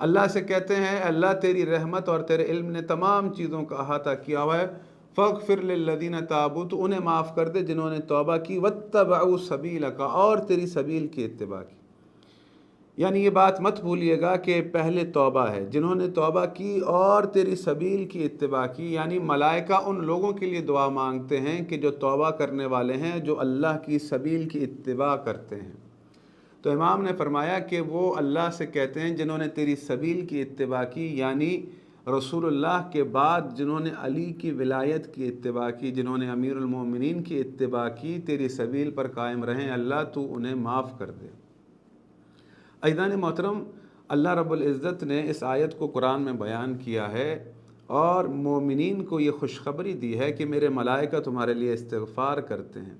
اللہ سے کہتے ہیں اللہ تیری رحمت اور تیرے علم نے تمام چیزوں کا احاطہ کیا ہوا ہے، فاغفر للذین تابوا، تو انہیں معاف کر دے جنہوں نے توبہ کی، واتبعوا سبیلک، اور تیری سبیل کی اتباع کی۔ یعنی یہ بات مت بھولیے گا کہ پہلے توبہ ہے، جنہوں نے توبہ کی اور تیری سبیل کی اتباع کی، یعنی ملائکہ ان لوگوں کے لیے دعا مانگتے ہیں کہ جو توبہ کرنے والے ہیں، جو اللہ کی سبیل کی اتباع کرتے ہیں۔ تو امام نے فرمایا کہ وہ اللہ سے کہتے ہیں جنہوں نے تیری سبیل کی اتباع کی، یعنی رسول اللہ کے بعد جنہوں نے علی کی ولایت کی اتباع کی، جنہوں نے امیر المومنین کی اتباع کی، تیری سبیل پر قائم رہیں، اللہ تو انہیں معاف کر دے۔ عزیزان محترم، اللہ رب العزت نے اس آیت کو قرآن میں بیان کیا ہے اور مومنین کو یہ خوشخبری دی ہے کہ میرے ملائکہ تمہارے لیے استغفار کرتے ہیں،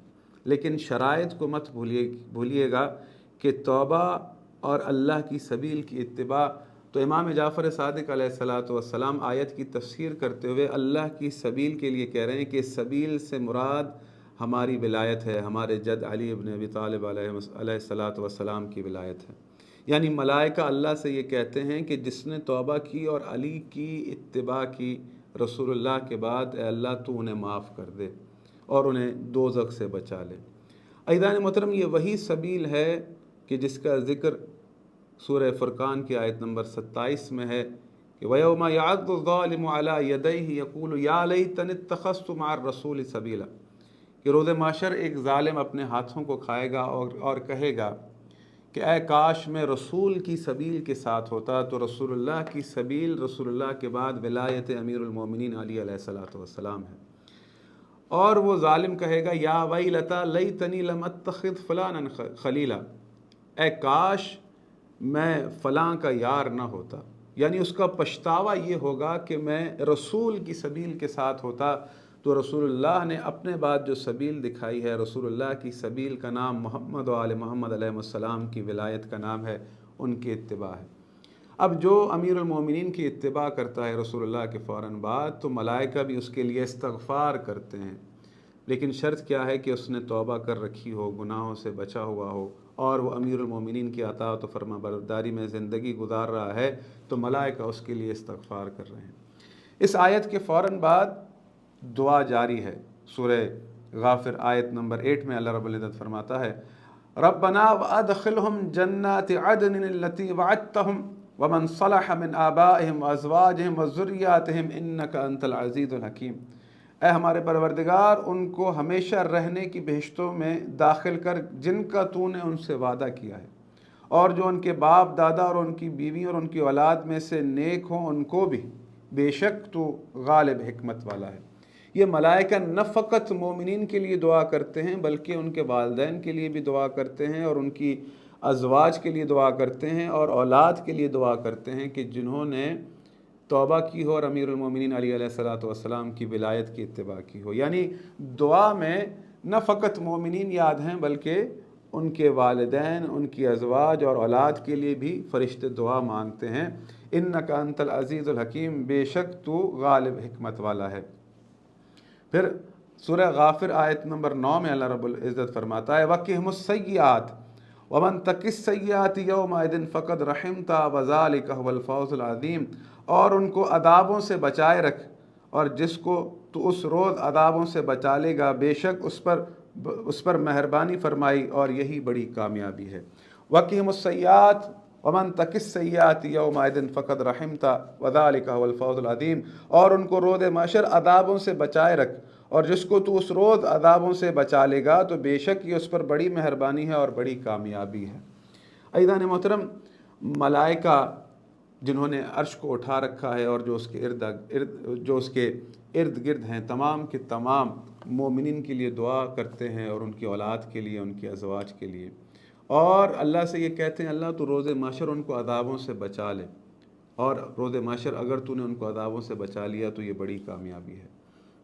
لیکن شرائط کو مت بھولیے گا کہ توبہ اور اللہ کی سبیل کی اتباع۔ تو امام جعفر صادق علیہ السلام آیت کی تفسیر کرتے ہوئے اللہ کی سبیل کے لیے کہہ رہے ہیں کہ سبیل سے مراد ہماری ولایت ہے، ہمارے جد علی ابن ابی طالب علیہ السلام کی ولایت ہے۔ یعنی ملائکہ اللہ سے یہ کہتے ہیں کہ جس نے توبہ کی اور علی کی اتباع کی رسول اللہ کے بعد، اے اللہ تو انہیں معاف کر دے اور انہیں دوزخ سے بچا لے۔ عزیزان محترم، یہ وہی سبیل ہے کہ جس کا ذکر سورہ فرقان کی آیت نمبر 27 میں ہے کہ وَيَوْمَ يَعَضُّ الظَّالِمُ عَلَىٰ يَدَيْهِ يَقُولُ يَا لَيْتَنِي اتَّخَذْتُ مَعَ الرَّسُولِ سَبِيلًا، کہ روز محشر ایک ظالم اپنے ہاتھوں کو کھائے گا اور کہے گا کہ اے کاش میں رسول کی سبیل کے ساتھ ہوتا۔ تو رسول اللہ کی سبیل، رسول اللہ کے بعد ولایت امیر المومنین علی علیہ السلام ہے۔ اور وہ ظالم کہے گا یا ویلتا لیتنی لم اتخذ فلانا خلیلا، اے کاش میں فلاں کا یار نہ ہوتا، یعنی اس کا پچھتاوا یہ ہوگا کہ میں رسول کی سبیل کے ساتھ ہوتا۔ تو رسول اللہ نے اپنے بعد جو سبیل دکھائی ہے، رسول اللہ کی سبیل کا نام محمد و آل محمد علیہ السلام کی ولایت کا نام ہے، ان کی اتباع ہے۔ اب جو امیر المومنین کی اتباع کرتا ہے رسول اللہ کے فوراً بعد، تو ملائکہ بھی اس کے لیے استغفار کرتے ہیں، لیکن شرط کیا ہے کہ اس نے توبہ کر رکھی ہو، گناہوں سے بچا ہوا ہو، اور وہ امیر المومنین کی اطاعت و فرما برداری میں زندگی گزار رہا ہے، تو ملائکہ اس کے لیے استغفار کر رہے ہیں۔ اس آیت کے فوراً بعد دعا جاری ہے۔ سورہ غافر آیت نمبر 8 میں اللہ رب العزت فرماتا ہے ربنا وادخلهم جنات عدن التي وعدتهم ومن صلح من آبائهم وازواجهم وذرياتهم انك انت العزیز الحکیم، اے ہمارے پروردگار ان کو ہمیشہ رہنے کی بہشتوں میں داخل کر جن کا تو نے ان سے وعدہ کیا ہے، اور جو ان کے باپ دادا اور ان کی بیوی اور ان کی اولاد میں سے نیک ہوں ان کو بھی، بے شک تو غالب حکمت والا ہے۔ یہ ملائکہ نہ فقط مومنین کے لیے دعا کرتے ہیں بلکہ ان کے والدین کے لیے بھی دعا کرتے ہیں، اور ان کی ازواج کے لیے دعا کرتے ہیں، اور اولاد کے لیے دعا کرتے ہیں کہ جنہوں نے توبہ کی ہو اور امیر المومنین علی علیہ السلام کی ولایت کی اتباع کی ہو۔ یعنی دعا میں نہ فقط مومنین یاد ہیں بلکہ ان کے والدین، ان کی ازواج اور اولاد کے لیے بھی فرشتے دعا مانگتے ہیں، انک انت العزیز الحکیم، بے شک تو غالب حکمت والا ہے۔ پھر سورہ غافر آیت نمبر 9 میں اللہ رب العزت فرماتا ہے وَقِهِمُ السَّيِّئَاتِ وَمَن تَقِ السَّيِّئَاتِ يَوْمَئِذٍ فَقَدْ رَحِمْتَهُ وَذَلِكَ هُوَ الْفَوْزُ الْعَظِيمُ، اور ان کو عذابوں سے بچائے رکھ، اور جس کو تو اس روز عذابوں سے بچا لے گا، بے شک اس پر مہربانی فرمائی، اور یہی بڑی کامیابی ہے۔ وَقِهِمُ السَّيِّئَاتِ وَمَن تَقِ السَّيِّئَاتِ يَوْمَئِذٍ فَقَدْ رَحِمْتَهُ وَذَلِكَ هُوَ الْفَوْزُ الْعَظِيمُ، اور ان کو روز محشر عذابوں سے بچائے رکھ، اور جس کو تو اس روز عذابوں سے بچا لے گا تو بے شک یہ اس پر بڑی مہربانی ہے اور بڑی کامیابی ہے۔ عزیزان محترم، ملائکہ جنہوں نے عرش کو اٹھا رکھا ہے اور جو اس کے ارد گرد ہیں، تمام کے تمام مومنین کے لیے دعا کرتے ہیں، اور ان کی اولاد کے لیے، ان کی ازواج کے لیے، اور اللہ سے یہ کہتے ہیں اللہ تو روز محشر ان کو عذابوں سے بچا لے، اور روز محشر اگر تو نے ان کو عذابوں سے بچا لیا تو یہ بڑی کامیابی ہے۔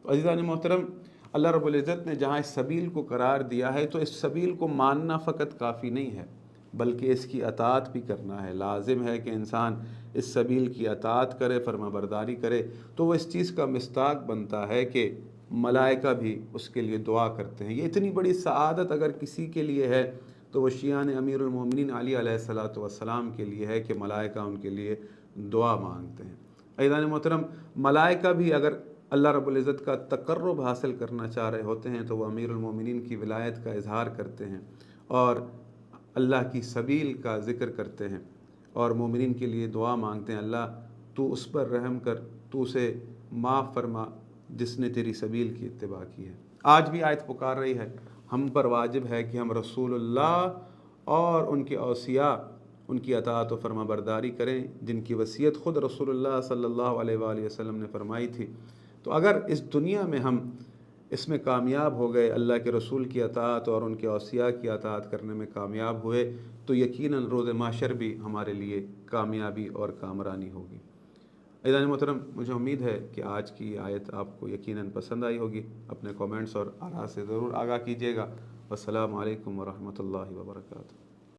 تو عزیزان محترم، اللہ رب العزت نے جہاں اس سبیل کو قرار دیا ہے تو اس سبیل کو ماننا فقط کافی نہیں ہے بلکہ اس کی اطاعت بھی کرنا ہے۔ لازم ہے کہ انسان اس سبیل کی اطاعت کرے، فرما برداری کرے، تو وہ اس چیز کا مصداق بنتا ہے کہ ملائکہ بھی اس کے لیے دعا کرتے ہیں۔ یہ اتنی بڑی سعادت اگر کسی کے لیے ہے تو وہ شیعان امیر المومنین علی علیہ السلام کے لیے ہے کہ ملائکہ ان کے لیے دعا مانگتے ہیں۔ عزیزان محترم، ملائکہ بھی اگر اللہ رب العزت کا تقرب حاصل کرنا چاہ رہے ہوتے ہیں تو وہ امیر المومنین کی ولایت کا اظہار کرتے ہیں اور اللہ کی سبیل کا ذکر کرتے ہیں اور مومنین کے لیے دعا مانگتے ہیں، اللہ تو اس پر رحم کر، تو اسے معاف فرما جس نے تیری سبیل کی اتباع کی ہے۔ آج بھی آیت پکار رہی ہے، ہم پر واجب ہے کہ ہم رسول اللہ اور ان کے اوصیاء ان کی اطاعت و فرما برداری کریں جن کی وصیت خود رسول اللہ صلی اللہ علیہ وآلہ وسلم نے فرمائی تھی۔ تو اگر اس دنیا میں ہم اس میں کامیاب ہو گئے، اللہ کے رسول کی اطاعت اور ان کے اوصیاء کی اطاعت کرنے میں کامیاب ہوئے، تو یقیناً روز محشر بھی ہمارے لیے کامیابی اور کامرانی ہوگی۔ عزیزان محترم، مجھے امید ہے کہ آج کی آیت آپ کو یقیناً پسند آئی ہوگی۔ اپنے کومنٹس اور آراء سے ضرور آگاہ کیجیے گا۔ والسلام علیکم ورحمۃ اللہ وبرکاتہ۔